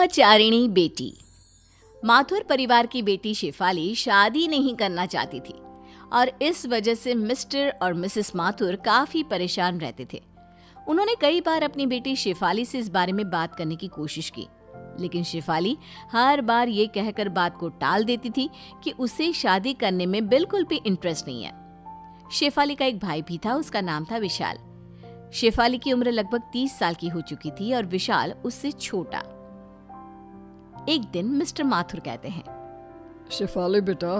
ब्रह्मचारिणी बेटी। माथुर परिवार की बेटी शेफाली शादी नहीं करना चाहती थी और इस वजह से मिस्टर और मिसेस माथुर काफी परेशान रहते थे। उन्होंने कई बार अपनी बेटी शेफाली से इस बारे में बात करने की कोशिश की, लेकिन शेफाली हर बार ये कहकर बात को टाल देती थी कि उसे शादी करने में बिल्कुल भी इंटरेस्ट नहीं है। शेफाली का एक भाई भी था, उसका नाम था विशाल। शेफाली की उम्र लगभग 30 साल की हो चुकी थी और विशाल उससे छोटा। एक दिन मिस्टर माथुर कहते हैं, शेफाली बेटा,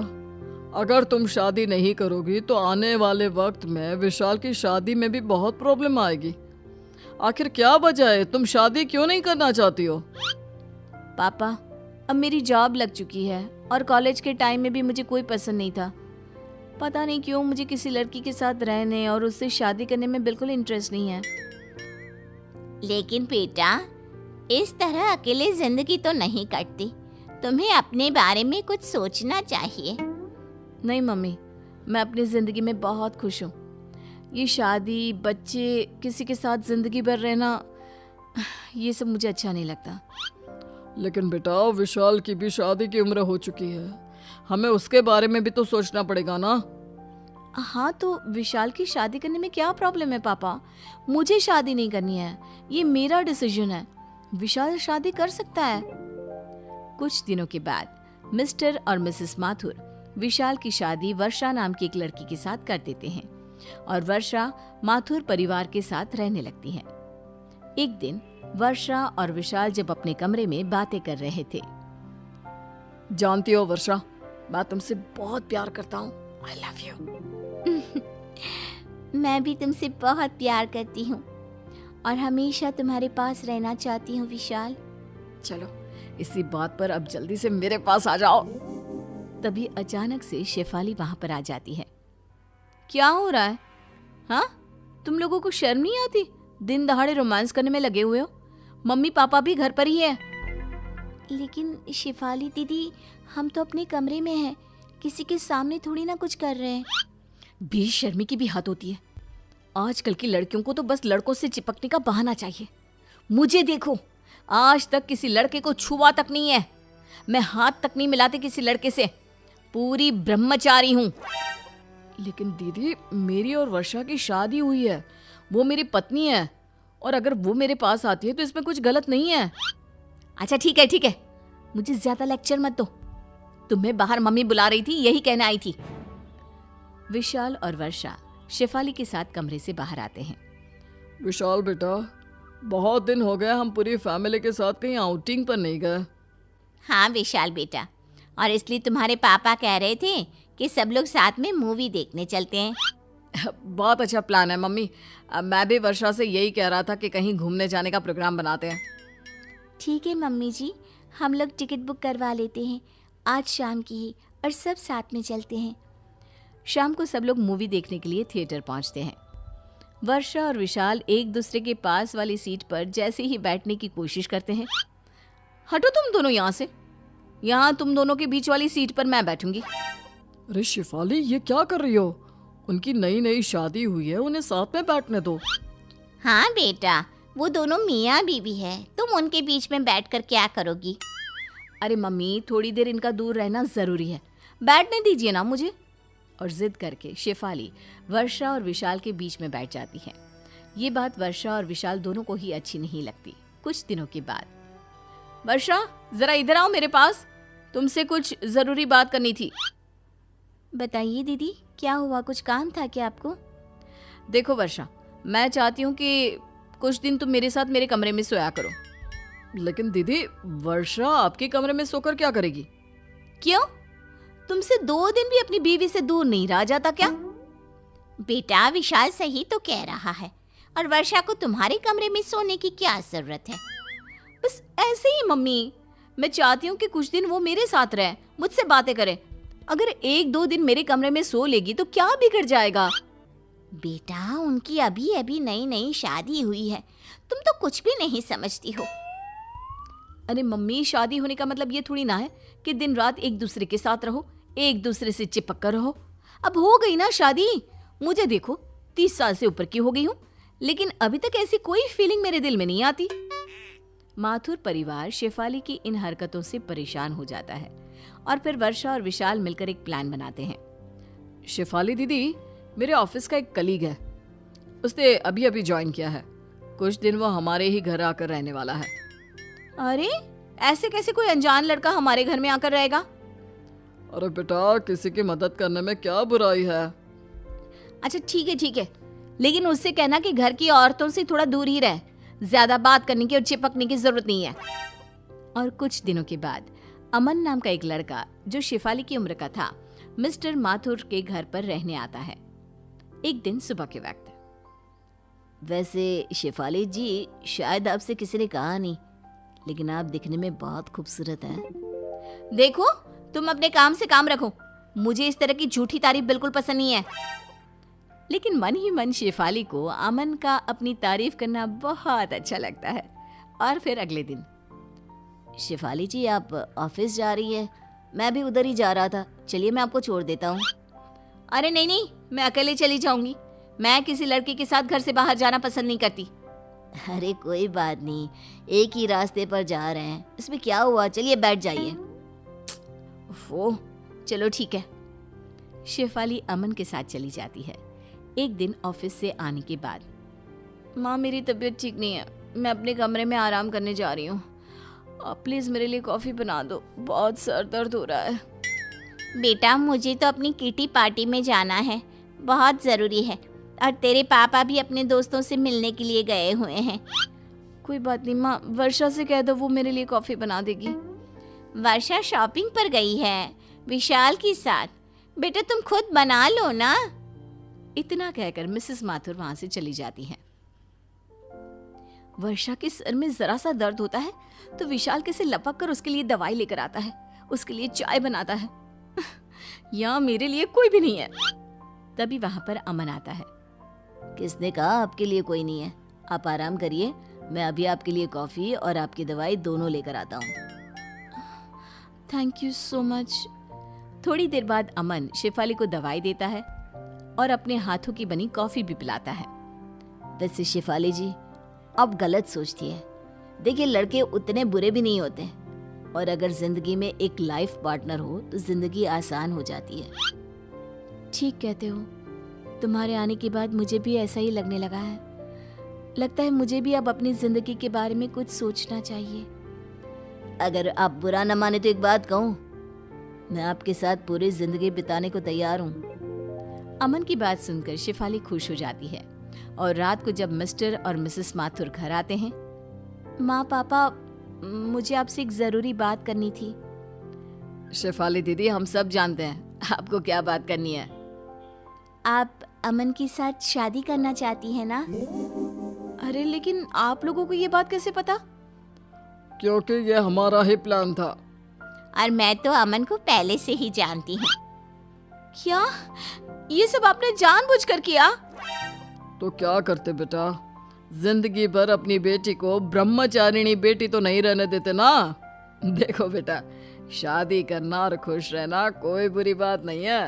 अगर तुम शादी नहीं करोगी तो आने वाले वक्त में विशाल की शादी में भी बहुत प्रॉब्लम आएगी। आखिर क्या वजह है, तुम शादी क्यों नहीं करना चाहती हो? पापा, अब मेरी जॉब लग चुकी है और कॉलेज के टाइम में भी मुझे कोई पसंद नहीं था। पता नहीं क्यों मुझे किसी लड़की के साथ रहने और उससे शादी करने में बिल्कुल इंटरेस्ट नहीं है। लेकिन बेटा, इस तरह अकेले जिंदगी तो नहीं कटती। तुम्हें अपने बारे में कुछ सोचना चाहिए। नहीं मम्मी, मैं अपनी जिंदगी में बहुत खुश हूँ। ये शादी, बच्चे, किसी के साथ जिंदगी भर रहना, ये सब मुझे अच्छा नहीं लगता। लेकिन बेटा, विशाल की भी शादी की उम्र हो चुकी है, हमें उसके बारे में भी तो सोचना पड़ेगा ना। हाँ, तो विशाल की शादी करने में क्या प्रॉब्लम है पापा? मुझे शादी नहीं करनी है, ये मेरा डिसीजन है। विशाल शादी कर सकता है। कुछ दिनों के बाद मिस्टर और मिसेस माथुर विशाल की शादी वर्षा नाम की एक लड़की के साथ कर देते हैं और वर्षा माथुर परिवार के साथ रहने लगती है। एक दिन वर्षा और विशाल जब अपने कमरे में बातें कर रहे थे। जानती हो वर्षा, मैं तुमसे बहुत प्यार करता हूँ। I love you. मैं भी तुमसे बहुत प्यार करती हूँ और हमेशा तुम्हारे पास रहना चाहती हूँ विशाल। चलो, इसी बात पर अब जल्दी से मेरे पास आ जाओ। तभी अचानक से शेफाली वहां पर आ जाती है। क्या हो रहा है? हाँ, तुम लोगों को शर्म नहीं आती? दिन दहाड़े रोमांस करने में लगे हुए हो। मम्मी पापा भी घर पर ही है। लेकिन शेफाली दीदी, हम तो अपने कमरे में हैं, किसी के सामने थोड़ी ना कुछ कर रहे हैं। बेशर्मी की भी हद होती है। आजकल की लड़कियों को तो बस लड़कों से चिपकने का बहाना चाहिए। मुझे देखो, आज तक किसी लड़के को छुआ तक नहीं है। मैं हाथ तक नहीं मिलाती किसी लड़के से। पूरी ब्रह्मचारी हूँ। लेकिन दीदी, मेरी और वर्षा की शादी हुई है, वो मेरी पत्नी है, और अगर वो मेरे पास आती है तो इसमें कुछ गलत नहीं है। अच्छा ठीक है ठीक है, मुझे ज्यादा लेक्चर मत दो। तुम्हें बाहर मम्मी बुला रही थी, यही कहने आई थी। विशाल और वर्षा शेफाली के साथ कमरे से बाहर आते हैं। विशाल बेटा, बहुत दिन हो गए हम पूरी फैमिली के साथ कहीं आउटिंग पर नहीं गए। हाँ विशाल बेटा, और इसलिए तुम्हारे पापा कह रहे थे कि सब लोग साथ में मूवी देखने चलते हैं। बहुत अच्छा प्लान है मम्मी। मैं भी वर्षा से यही कह रहा था कि कहीं घूमने जाने का प्रोग्राम बनाते हैं। ठीक है मम्मी जी, हम लोग टिकट बुक करवा लेते हैं आज शाम की ही, और सब साथ में चलते हैं। शाम को सब लोग मूवी देखने के लिए थिएटर पहुंचते हैं। वर्षा और विशाल एक दूसरे के पास वाली सीट पर जैसे ही बैठने की कोशिश करते हैं। हटो तुम दोनों यहाँ से, यहाँ तुम दोनों के बीच वाली सीट पर मैं बैठूंगी। अरे शेफाली, ये क्या कर रही हो? उनकी नई नई शादी हुई है, उन्हें साथ में बैठने दो। हाँ बेटा, वो दोनों मियाँ बीवी है, तुम उनके बीच में बैठकर क्या करोगी? अरे मम्मी, थोड़ी देर इनका दूर रहना जरूरी है, बैठने दीजिए ना मुझे। और जिद करके शेफाली वर्षा और विशाल के बीच में बैठ जाती है। ये बात वर्षा और विशाल दोनों को ही अच्छी नहीं लगती। कुछ दिनों के बाद, वर्षा जरा इधर आओ मेरे पास, तुमसे कुछ जरूरी बात करनी थी। बताइए दीदी, क्या हुआ? कुछ काम था क्या आपको? देखो वर्षा, मैं चाहती हूँ कि कुछ दिन तुम मेरे साथ मेरे कमरे में सोया करो। लेकिन दीदी, वर्षा आपके कमरे में सोकर क्या करेगी? क्यों? तुमसे 2 दिन भी अपनी बीवी से दूर नहीं रहा जाता क्या? बेटा, विशाल सही तो कह रहा है, और वर्षा को तुम्हारे कमरे में सोने की क्या जरूरत है? बस ऐसे ही मम्मी, मैं चाहती हूँ कि कुछ दिन वो मेरे साथ रहे, मुझसे बातें करे। अगर 1-2 दिन मेरे कमरे में सो लेगी तो क्या बिगड़ जाएगा? बेटा, उनकी अभी अभी नई नई शादी हुई है, तुम तो कुछ भी नहीं समझती हो। अरे मम्मी, शादी होने का मतलब ये थोड़ी ना है कि दिन रात एक दूसरे के साथ रहो, एक दूसरे से चिपक कर रहो। अब हो गई ना शादी। मुझे देखो, 30 साल से ऊपर की हो गई हूँ, लेकिन अभी तक ऐसी कोई फीलिंग मेरे दिल में नहीं आती। माथुर परिवार शेफाली की इन हरकतों से परेशान हो जाता है और फिर वर्षा और विशाल मिलकर एक प्लान बनाते हैं। शेफाली दीदी, मेरे ऑफिस का एक कलीग है, उसने अभी अभी ज्वाइन किया है। कुछ दिन वो हमारे ही घर आकर रहने वाला है। अरे ऐसे कैसे कोई अनजान लड़का हमारे घर में आकर रहेगा? अरे बेटा, किसी की मदद करने में क्या बुराई है। अच्छा ठीक है, लेकिन उससे कहना कि घर की औरतों से थोड़ा दूर ही रहे, ज्यादा बात करने की और चिपकने की जरूरत नहीं है। और कुछ दिनों के बाद अमन नाम का एक लड़का जो शेफाली की उम्र का था मिस्टर माथुर के घर पर रहने आता है। एक दिन सुबह के वक्त। वैसे शेफाली जी, शायद आपसे किसी ने कहा नहीं, लेकिन आप दिखने में बहुत खूबसूरत हैं। देखो, तुम अपने काम से काम रखो, मुझे इस तरह की झूठी तारीफ बिल्कुल पसंद नहीं है। लेकिन मन ही मन शेफाली को अमन का अपनी तारीफ करना बहुत अच्छा लगता है। और फिर अगले दिन, शेफाली जी, आप ऑफिस जा रही हैं? मैं भी उधर ही जा रहा था, चलिए मैं आपको छोड़ देता हूँ। अरे नहीं, मैं अकेले चली जाऊंगी। मैं किसी लड़के के साथ घर से बाहर जाना पसंद नहीं करती। अरे कोई बात नहीं, एक ही रास्ते पर जा रहे हैं, इसमें क्या हुआ, चलिए बैठ जाइए। वो चलो ठीक है। शेफाली अमन के साथ चली जाती है। एक दिन ऑफिस से आने के बाद, माँ मेरी तबीयत ठीक नहीं है, मैं अपने कमरे में आराम करने जा रही हूँ, आप प्लीज़ मेरे लिए कॉफ़ी बना दो, बहुत सर दर्द हो रहा है। बेटा, मुझे तो अपनी किटी पार्टी में जाना है, बहुत ज़रूरी है, और तेरे पापा भी अपने दोस्तों से मिलने के लिए गए हुए हैं। कोई बात नहीं माँ, वर्षा से कह दो, वो मेरे लिए कॉफ़ी बना देगी। वर्षा शॉपिंग पर गई है विशाल के साथ, बेटा तुम खुद बना लो ना। इतना कहकर मिसेस माथुर वहां से चली जाती हैं। वर्षा के सर में जरा सा दर्द होता है तो विशाल कैसे लपक कर उसके लिए दवाई लेकर आता है, उसके लिए चाय बनाता है। यहाँ मेरे लिए कोई भी नहीं है। तभी वहां पर अमन आता है। किसने कहा आपके लिए कोई नहीं है? आप आराम करिए, मैं अभी आपके लिए कॉफ़ी और आपकी दवाई दोनों लेकर आता हूँ। Thank you so much. थोड़ी देर बाद अमन शेफाली को दवाई देता है और अपने हाथों की बनी कॉफ़ी भी पिलाता है। वैसे शेफाली जी, आप गलत सोचती है। देखिए, लड़के उतने बुरे भी नहीं होते, और अगर जिंदगी में एक लाइफ पार्टनर हो तो जिंदगी आसान हो जाती है। ठीक कहते हो, तुम्हारे आने के बाद मुझे भी ऐसा ही लगने लगा है। लगता है मुझे भी अब अपनी जिंदगी के बारे में कुछ सोचना चाहिए। अगर आप बुरा न माने तो एक बात कहूँ, मैं आपके साथ पूरी जिंदगी बिताने को तैयार हूँ। अमन की बात सुनकर शेफाली खुश हो जाती है और रात को जब मिस्टर और मिसेस माथुर घर आते हैं, माँ पापा, मुझे आपसे एक जरूरी बात करनी थी। शेफाली दीदी, हम सब जानते हैं आपको क्या बात करनी है। आप अमन के साथ शादी करना चाहती हैं ना? अरे लेकिन आप लोगों को ये बात कैसे पता? क्योंकि ये हमारा ही प्लान था। और मैं तो अमन को पहले से ही जानती हूँ। क्या ये सब आपने जानबूझकर किया? तो क्या करते बेटा, जिंदगी भर अपनी बेटी को ब्रह्मचारिणी बेटी तो नहीं रहने देते ना। देखो बेटा, शादी करना और खुश रहना कोई बुरी बात नहीं है।